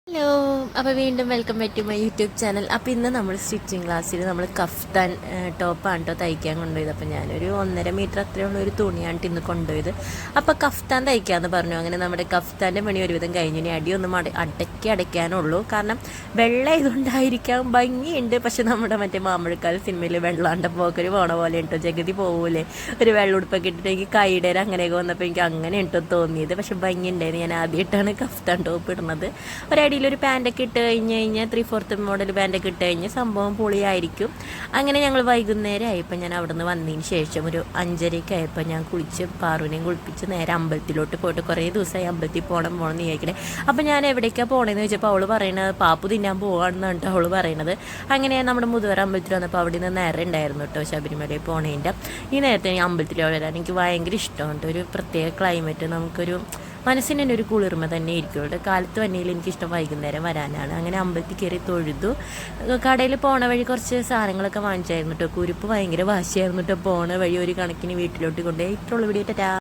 Hello, അപ്പോൾ വീണ്ടും welcome back to my YouTube channel. അപ്പോൾ ഇന്ന് നമ്മൾ സ്റ്റിച്ചിങ് ക്ലാസ്സിൽ നമ്മൾ കഫ്താൻ ടോപ്പാണ് കേട്ടോ തയ്ക്കാൻ കൊണ്ടുപോയത്. അപ്പോൾ ഞാനൊരു 1.5 മീറ്റർ അത്രയുള്ള ഒരു തുണിയാണ് ഇന്ന് കൊണ്ടുപോയത്. അപ്പോൾ കഫ്താൻ തയ്ക്കാമെന്ന് പറഞ്ഞു. അങ്ങനെ നമ്മുടെ കഫ്താൻ്റെ പണി ഒരുവിധം കഴിഞ്ഞു. ഇനി അടിയൊന്നും അടയ്ക്കാനുള്ളൂ. കാരണം വെള്ളം ഇതുകൊണ്ടായിരിക്കാം ഭംഗിയുണ്ട്. പക്ഷെ നമ്മുടെ മറ്റേ മാമ്പഴക്കാല സിനിമയിൽ വെള്ളാണ്ട പോക്കൊരു പോണ പോലെ ഉണ്ടോ, ജഗതി പോകൂലേ ഒരു വെള്ളം ഉടുപ്പൊക്കെ ഇട്ടിട്ട് എനിക്ക് കൈയുടെ അങ്ങനെയൊക്കെ വന്നപ്പോൾ എനിക്ക് അങ്ങനെ ഉണ്ടോ തോന്നിയത്. പക്ഷെ ഭംഗി ഉണ്ടായിരുന്നു. ഞാൻ ആദ്യമായിട്ടാണ് കഫ്താൻ ടോപ്പ് ഇടുന്നത്. ഒരടിയിലൊരു പാൻറ്റൊക്കെ ഇട്ട് കഴിഞ്ഞാൽ 3/4 മോഡൽ പാൻറ്റൊക്കെ ഇട്ട് കഴിഞ്ഞാൽ സംഭവം പൊളിയായിരിക്കും. അങ്ങനെ ഞങ്ങൾ വൈകുന്നേരം ആയപ്പോൾ ഞാൻ അവിടെ നിന്ന് വന്നതിന് ശേഷം ഒരു 5:30 ആയപ്പോൾ ഞാൻ കുളിച്ച് പാറുവിനെയും കുളിപ്പിച്ച് നേരെ അമ്പലത്തിലോട്ട് പോയിട്ട് കുറേ ദിവസമായി അമ്പലത്തിൽ പോകണം എന്ന് ചോദിക്കണേ. അപ്പോൾ ഞാൻ എവിടേക്കാണ് പോകണമെന്ന് ചോദിച്ചപ്പോൾ അവൾ പറയണത് പാപ്പു തിന്നാൻ പോകാണെന്നാണ് കേട്ടോ അവൾ പറയണത്. അങ്ങനെ നമ്മുടെ മുതുവറ അമ്പലത്തിൽ വന്നപ്പോൾ അവിടെ നിന്ന് നേരെ ഉണ്ടായിരുന്നു കേട്ടോ ശബരിമലയിൽ പോണേൻ്റെ. ഈ നേരത്തെ അമ്പലത്തിൽ വരാൻ എനിക്ക് ഭയങ്കര ഇഷ്ടമുണ്ട്. ഒരു പ്രത്യേക ക്ലൈമറ്റ്, നമുക്കൊരു മനസ്സിന് തന്നെ ഒരു കുളിർമ തന്നെ ഇരിക്കും. കാലത്ത് വന്നതിൽ എനിക്കിഷ്ടം വൈകുന്നേരം വരാനാണ്. അങ്ങനെ അമ്പലത്തിൽ കയറി തൊഴുതു. കടയിൽ പോണ വഴി കുറച്ച് സാധനങ്ങളൊക്കെ വാങ്ങിച്ചായിരുന്നു കേട്ടോ. കുരുപ്പ് ഭയങ്കര വാശിയായിരുന്നു കേട്ടോ. പോണ വഴി ഒരു കണക്കിന് വീട്ടിലോട്ട് കൊണ്ടുപോയി ഇട്ടുള്ള വീഡിയോ.